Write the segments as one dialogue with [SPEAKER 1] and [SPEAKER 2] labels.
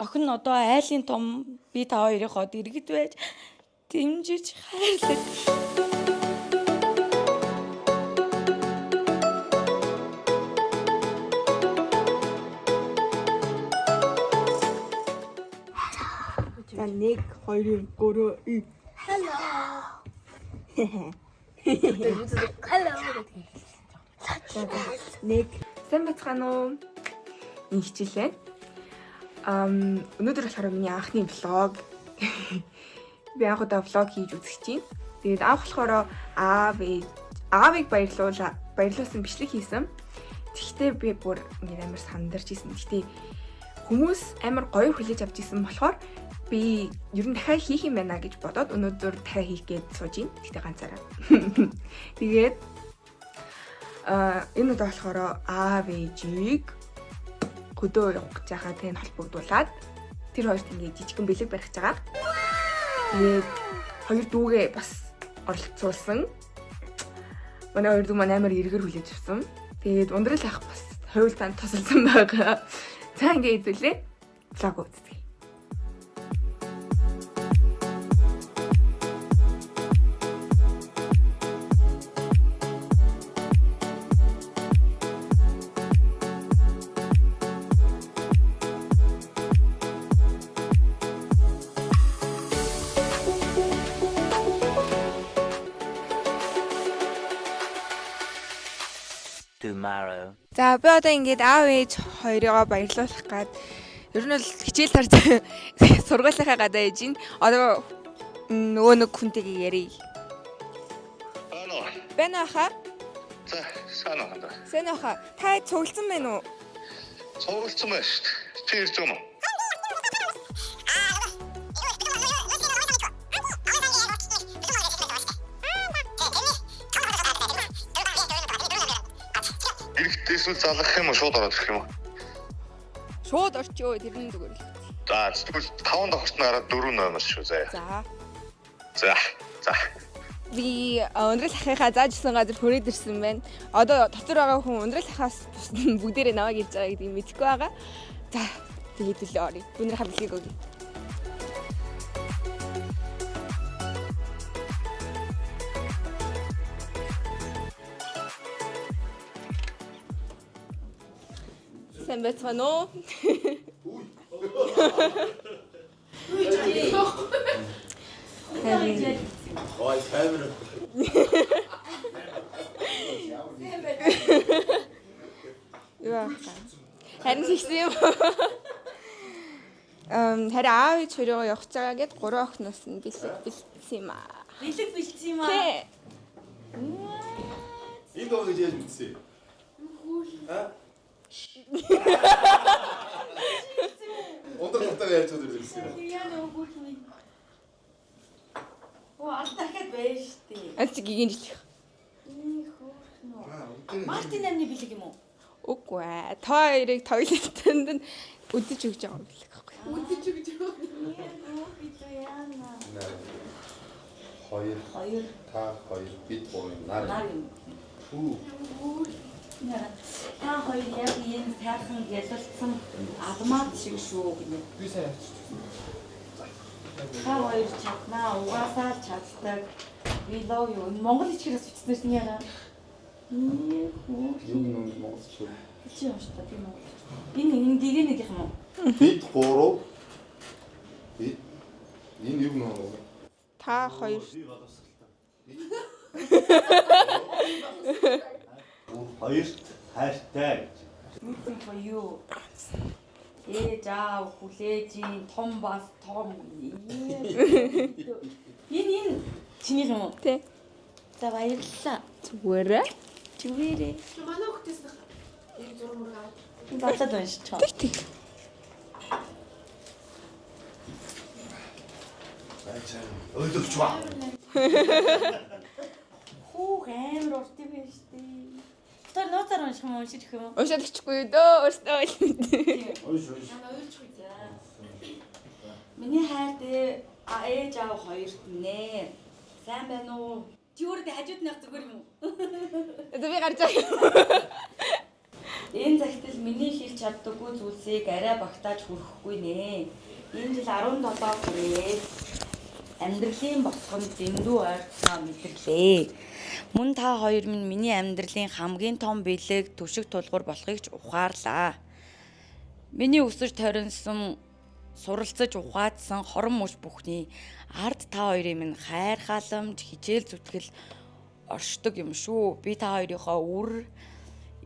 [SPEAKER 1] охин одоо айлын том би та хоёрын хот иргэд байж дэмжиж хайрлаа.
[SPEAKER 2] Нэг 2 3
[SPEAKER 3] Hello.
[SPEAKER 2] нэг сайн бацгаана уу? Энэ хичээлээ. Өнөөдөр болохоор миний анхны влог. Би анх удаа влог хийж үзэж байна. Тэгээд анх болохоор аавыг баярлуулсан бичлэг хийсэн. Тэгэхдээ би бүр ингээд амар сандарч исэн. Тэгэхдээ хүмүүс амар гоё хүлээж авч исэн болохоор би ер нь дахиад хийх юм байна гэж бодоод өнөөдөр дахиад хийх гээд сууж ийн. Тэгтээ ганцаараа. Тэгээд энэ удаа болохоор аав ээжийг хөдөө явах гэж байгаа тань холбогдуулаад тэр хоёрт ингээд жижигхэн бэлэг барих гэж байгаа. Тэгээд хоёр дүүгээ бас оролцуулсан. Манай хоёр дүү маань амар эргэр хүлээж авсан. Тэгээд ундрал ах бас хуйлтанд тусалсан байгаа. За ингээд хэвлээ. Влог үзье.
[SPEAKER 4] Tomorrow.
[SPEAKER 2] За би одоо ингээд аав ээж хоёроо баярлуулах гээд ер нь бол хичээл тарж сургуулийнхаа гадаа ээж ин одоо нөгөө нэг хүнтэйгээ ярий. Бэнэ хаа?
[SPEAKER 5] За, сайн байна.
[SPEAKER 2] Сэн хаа? Та цугласан байна уу?
[SPEAKER 5] Цугласан байна шүү дээ. Чи ирж байгаа юм уу? Эсвэл залгах юм уу шууд ороод ирэх юм уу?
[SPEAKER 2] Шууд орчөө тэрний зүгээр л.
[SPEAKER 5] За тэгвэл 5 давхарт нь гараад 4 номер шүү заяа. За.
[SPEAKER 2] Би өндрөл ахыхаа заажсан газар хүрээд ирсэн байна. Одоо дотор байгаа хүн өндрөл ахаас бүгдээрээ наваа гэж байгаа гэдгийг мэдэхгүй байгаа. За тэгээд үлээ оръё. Өнөр хамтлагийг өгье. Сайн бацгаана уу?
[SPEAKER 6] Ой, камера.
[SPEAKER 2] Яа. Харин хийсэн юм. Харин аав ээж хоёроо явах цагаа гээд 3 охноос нь бэлдсэн юм аа.
[SPEAKER 1] Бэлэг бэлдсэн юм аа.
[SPEAKER 2] Тий.
[SPEAKER 6] Энэ доо гэж яаж мэдсэн? Онтог яаж үзсэн?
[SPEAKER 1] Яа нөө хүүхний. Алтахад байж тээ.
[SPEAKER 2] Аль гигийн жил.
[SPEAKER 1] Мартин амны бэлэг юм уу?
[SPEAKER 2] Үгүй ээ. Та хоёрыг тойлетонд нь үдэж өгч байгаа юм бэлэг байхгүй.
[SPEAKER 3] Үдэж өгч байгаа.
[SPEAKER 6] Хоёр. Та хоёр бид гурав нар. Хүү.
[SPEAKER 1] Та хоёр яг энэ сайхан ялалцсан алмаад шиг шүү гэнэ.
[SPEAKER 6] Би сайн явчих.
[SPEAKER 1] Та хоёр чаднаа угаасаа л чаддаг. We love you. Монгол хичгээс үчсэн шин яа.
[SPEAKER 6] Юм монгол шүү.
[SPEAKER 1] Чи яваштаа би монгол. Энэ дэгээ нэг юм уу?
[SPEAKER 6] Бид гурав. Бид энэ юу нөө?
[SPEAKER 2] Та хоёр.
[SPEAKER 6] Хоёрт хайртай.
[SPEAKER 1] Rooting for you. Ээж аав хүлээж ин том бас том. Энэ чиний юм уу?
[SPEAKER 2] Тий.
[SPEAKER 1] За баярлалаа.
[SPEAKER 2] Зүгээрээ.
[SPEAKER 1] Зүгээрээ.
[SPEAKER 3] Манай хүүхдээс нэг зураг мураг аваад.
[SPEAKER 1] Батад уншиж чам.
[SPEAKER 2] Тэг.
[SPEAKER 6] Өдөрч ба.
[SPEAKER 1] Хүү амар урт юм байна штэ. Тэр ноцоор унших юм уншиж их юм уу?
[SPEAKER 2] Уушаад ичихгүй дөө. Өөртөө
[SPEAKER 6] Ойш.
[SPEAKER 3] Манай уйлчих үү.
[SPEAKER 1] Миний хайрт ээж аав хоёрт нэ. Сайн байна уу? Чи өөрөө хажууд нэг зүгээр юм уу?
[SPEAKER 2] Одоо би гарч байгаа.
[SPEAKER 1] Энэ загтал миний хэлж чаддаггүй зүйлсийг арай багтааж хүрэхгүй нэ. Энэ жил 17 хүрээд амьдралын босгонд дэндүү ойртсноо мэдэрлээ. Мөн та хоёр минь миний амьдралын хамгийн том бэлэг түшиг тулгуур болохыг ч ухаарлаа. Миний өсөж тойронсон суралцаж ухаадсан хорон мөч бүхний ард та хоёрын минь хайр халамж хичээл зүтгэл оршдог юм шүү. Би та хоёрынхоо үр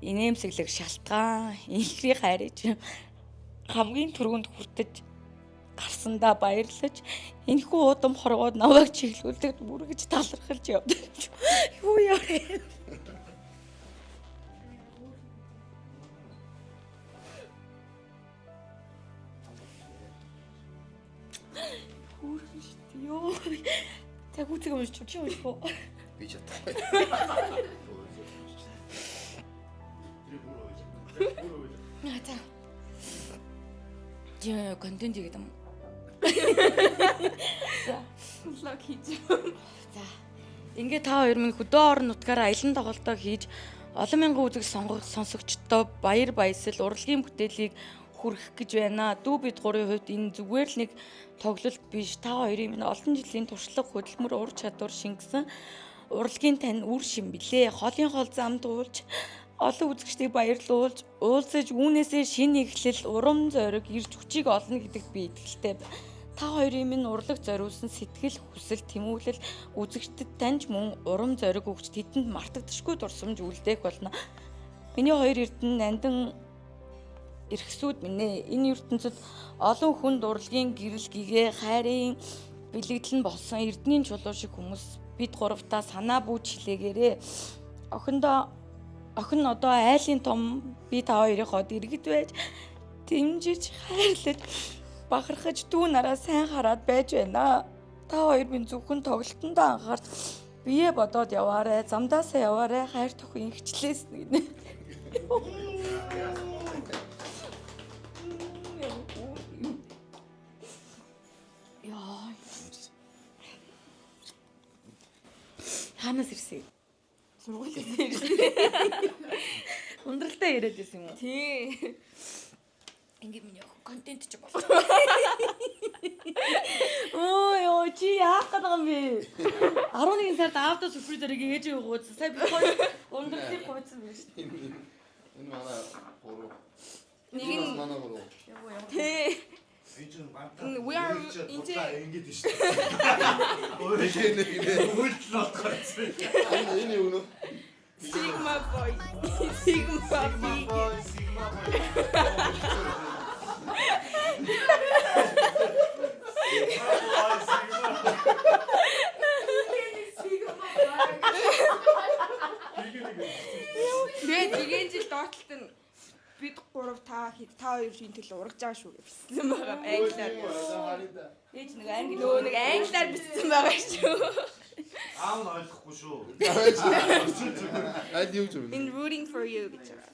[SPEAKER 1] инээмсэглэх шалтгаан инхрийг хайрж хамгийн түрүүнд хүртэж гарсандаа баярлаж энэхүү удам хорвоод намайг чиглүүлдэг бүргэж талархалж явдаг. Юу яарэ? Ёо. Тэг үцэг юм чи юу юу?
[SPEAKER 6] Би чадахгүй.
[SPEAKER 1] За. Яа, контент хийгээд юм. За.
[SPEAKER 2] Влог хийж.
[SPEAKER 1] За. Ингээ та хоёр минь хөдөө орон нутгаараа аялан тоглолтоо хийж олон мянган үзэг сонсогчдоо баяр баясгал урлагийн бүтээлийг хүргэх гэж байна. Дүү бид гурийн хувьд энэ зүгээр л нэг тоглолт биш. Та хоёрын минь олон жилийн туршлага хөдөлмөр ур чадвар шингэсэн урлагийн тань үр шим билээ. Холын хол замд уулж олон үзэгчдийг баярлуулж уулзаж үүнээсээ шинэ эхлэл урам зориг ирж хүчийг олно гэдэгт би итгэлтэй. Та хоёрын минь урлаг зориулсан сэтгэл хүсэл тэмүүлэл үзэгчдэд таньж мөн урам зориг өгч тэдэнд мартагдашгүй дурсамж үлдээх болно. Миний хоёр эрдэнэ нандин эрхсүүд минь ээ. Энэ ертөнцид олон хүнд урлагийн гэрэл гэгээ хайрын бэлэгдэл нь болсон эрдэнийн чулуу шиг хүмүүс бид гуравтаа санаа бүүж хилээгээрээ. Охин одоо айлын том би та хоёрынхоо дэргэд байж дэмжиж хайрлаж бахархаж дүү нараа сайн хараад байж байна. Та хоёр минь зөвхөн тоглолтондоо анхаарч бие бодоод яваарэ, замдаасаа яваарэ, хайр тохин хичлээс гинэ. Яа. Ханаас ирсэн. Сургуулиас ирсэн. Ундралтай яриад байсан юм уу?
[SPEAKER 2] Тий.
[SPEAKER 1] Ингээ миний контент ч болов. Ой, чи яах гэдэг юм бэ? 11 сард аавда сүрпризээр ээж өгөөд сая би ундралыг гойцсон байна шүү дээ.
[SPEAKER 6] Энэ манай гурав.
[SPEAKER 2] Нэг нь
[SPEAKER 6] манай гурав.
[SPEAKER 2] тий.
[SPEAKER 4] We are
[SPEAKER 3] into
[SPEAKER 4] ингэж шүү дээ. Үйлдэл бодгоцсон.
[SPEAKER 6] Энэ юу нөө?
[SPEAKER 2] Sigma boy. Sigma boy. Тэгээд жил доотлолт нь бид гурав та хоёр шинэ төлөө урагж байгаа шүү гэсэн байгаа англиар.
[SPEAKER 1] Ээж нэг англи
[SPEAKER 2] Нэг англиар бичсэн байгаа шүү.
[SPEAKER 4] Аав нь ойлгохгүй шүү.
[SPEAKER 6] Аль юу юм?
[SPEAKER 2] In rooting for you гэж байгаа.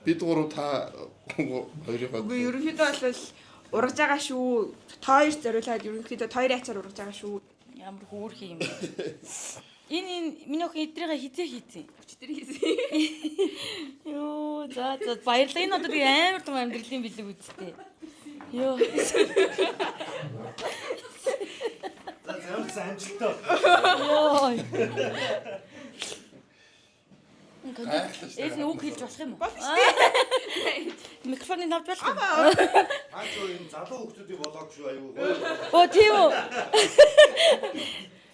[SPEAKER 6] Бид гурав та хоёрын
[SPEAKER 2] Үгүй ерөнхийдөө бол урагж байгаа шүү. Хоёр зориулаад ерөнхийдөө хоёр ачаар урагж байгаа шүү.
[SPEAKER 1] ямар хөөрх юм. Энэ миний охин эдрийгээ хизээ хийцэн.
[SPEAKER 2] Өчтөр хийсэн.
[SPEAKER 1] Йоо, за баярлалаа. Энэ одоо тэгээ амар том амьдралын бэлэг үсттэй. Йоо.
[SPEAKER 4] За зөвхөн амжилттай.
[SPEAKER 1] Йоо. Энэ үг хэлж болох юм уу? Микрофоныг авч болох юм.
[SPEAKER 4] Аачуу энэ залуу хүмүүсийн блог шүү аюу.
[SPEAKER 1] Оо тийм үү.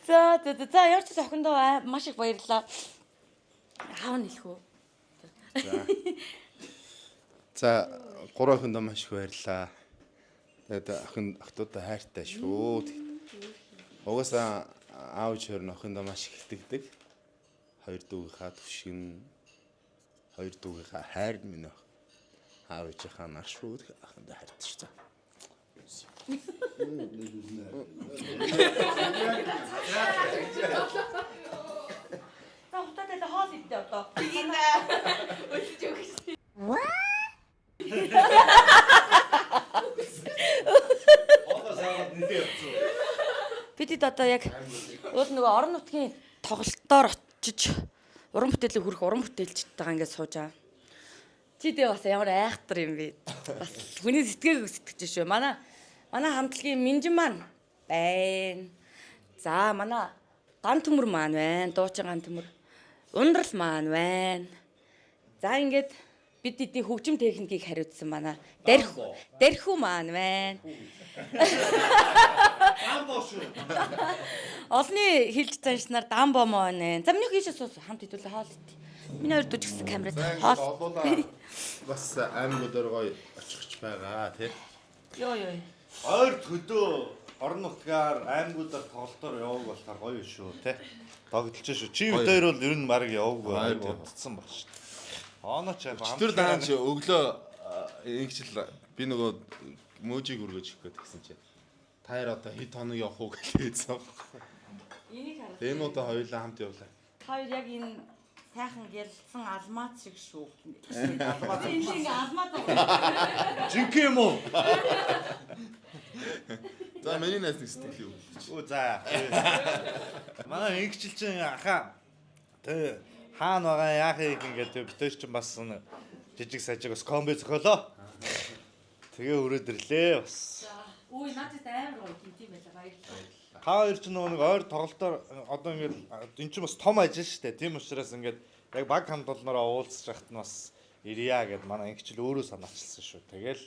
[SPEAKER 1] За ямар ч охиндоо маш их баярлалаа. Аав нь хэлэх үү?
[SPEAKER 6] За гурав охиндоо маш их баярлаа. Тэгээд охтуудаа хайртай шүү. Угаасаа аав чөр охиндоо маш их итгэдэг. Хоёр дүүгийнхаа түшин, хоёр дүүгийнхаа хайр минь аав ээжийнхаа нар шүү. Охиндоо хайртай шүү.
[SPEAKER 1] За хутаатай хоол идэ одоо.
[SPEAKER 2] Өлж өгч.
[SPEAKER 4] Одоо саад нэлээ явцсан.
[SPEAKER 1] Бидэд одоо яг уул нөгөө орон нутгийн тоглолтоор очиж уран бүтээлийг хүрэх уран бүтээлчтэйгээ ингээд сууж байгаа. Чи дээ бас ямар айхтар юм бэ? Бас хүний сэтгэээг өсөж шүү. Манай хамтлагийн Минжин маань байна. За манай ган төмөр маань байна. Дуучин ган төмөр. Ундрал маань байна. За ингээд бид эдийн хөгжим техникийг хариуцсан манай дэрхүү маань байна.
[SPEAKER 4] Дамбо шүү.
[SPEAKER 1] Олны хилж заншнаар дамбо маань байна. За миний хийшээ суус хамт хэдүүлээ хоол. Миний хоёр дужигсан камерад хоол.
[SPEAKER 6] Олуулаа бас аймагуудаар гоё очихч байгаа тий.
[SPEAKER 1] Йоо.
[SPEAKER 4] Ойр хөдөө орон нутгаар аймагуудаар тоглолтоор яваг болохоор гоё шүү тий. Тогтолж шүү. Чи өдөр бол ер нь баг яваг удцсан баг шүү. Оноо ч яг
[SPEAKER 6] Тэр даан чи өглөө ингэжл би нөгөө мөжиг өргөж их гэсэн чи. Таяр одоо хэд хоног явах уу гэж хэлсэн.
[SPEAKER 1] Энийг хараа.
[SPEAKER 6] Энэ удаа хоёулаа хамт явлаа.
[SPEAKER 1] Хоёр яг энэ сайхан гялсан алмаз шиг шүү. Алмаз. Энэ шиг алмаз.
[SPEAKER 4] жинхэнэ юм уу?
[SPEAKER 6] За миний найз нэг сэтгэл юу?
[SPEAKER 4] Оо за. Манай ингэжлчин ахаа. Тэ хаана байгаа яах юм ингээд битэж чинь бас жижиг сажиг бас комби зохиолоо. Тэгээ өрөөд ирлээ бас.
[SPEAKER 1] Үй надад амар гоё гинти байлаа баярлалаа.
[SPEAKER 4] Та хоёр ч нэг ойр тоглолтоор одоо ингээд эн чинь бас том ажил шүү дээ. Тийм учраас ингээд яг баг хамт олноороо уулзах хахт нь бас ирья гэд манай ингэжл өөрөө санаачилсан шүү. Тэгэл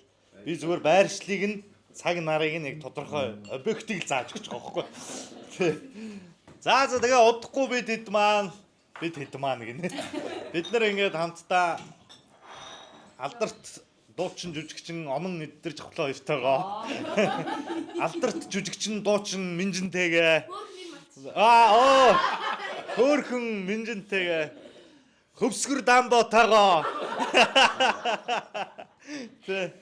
[SPEAKER 4] би зүгээр байршлыг нь цаг нарыг нь яг тодорхой объектыг зааж өгч байгаа байхгүй. За тэгээ удахгүй бид хэд маань гинэ. Бид нар ингээд хамтдаа алдарт дуучин жүжигчин онон нэддэрж хавлаа хоёртойгоо. Алдарт жүжигчин дуучин Минжинтэйгээ. Хөөхөн Минжинтэйгээ. Хөвсгөр дамботойгоо. Тэ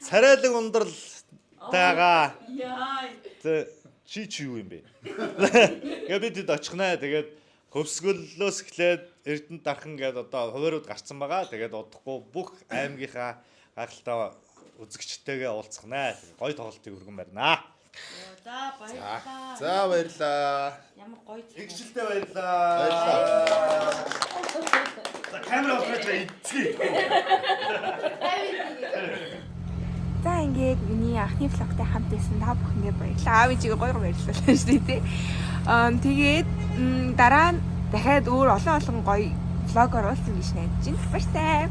[SPEAKER 4] царайлаг ундрал тайгаа.
[SPEAKER 1] Яа.
[SPEAKER 4] Тэ чи юу юм бэ? Гэ бид очихнаа. Тэгээд хөвсгөллөөс эхлээд Эрдэнэт дархан гээд одоо хуваарууд гарцсан байгаа. Тэгээд удахгүй бүх аймгийнхаа гайхалтай үзэгчтэйгээ уулзахнаа. Гоё тоглолтыг өргөн барина.
[SPEAKER 1] За баярлалаа.
[SPEAKER 6] За баярлаа.
[SPEAKER 1] Ямар гоё.
[SPEAKER 4] Игчилтэй баярлаа. За камера оператор эцгий.
[SPEAKER 2] За ингээд миний анхны влогтай хамт байсан та бүхэндээ баярлалаа. Аав ээжигээ гоё баярлалаа шүү дээ. Тэгээд дараа нь дахиад өөр олон гоё влогоор уулзсан гэж найдаж байна. Баяртай.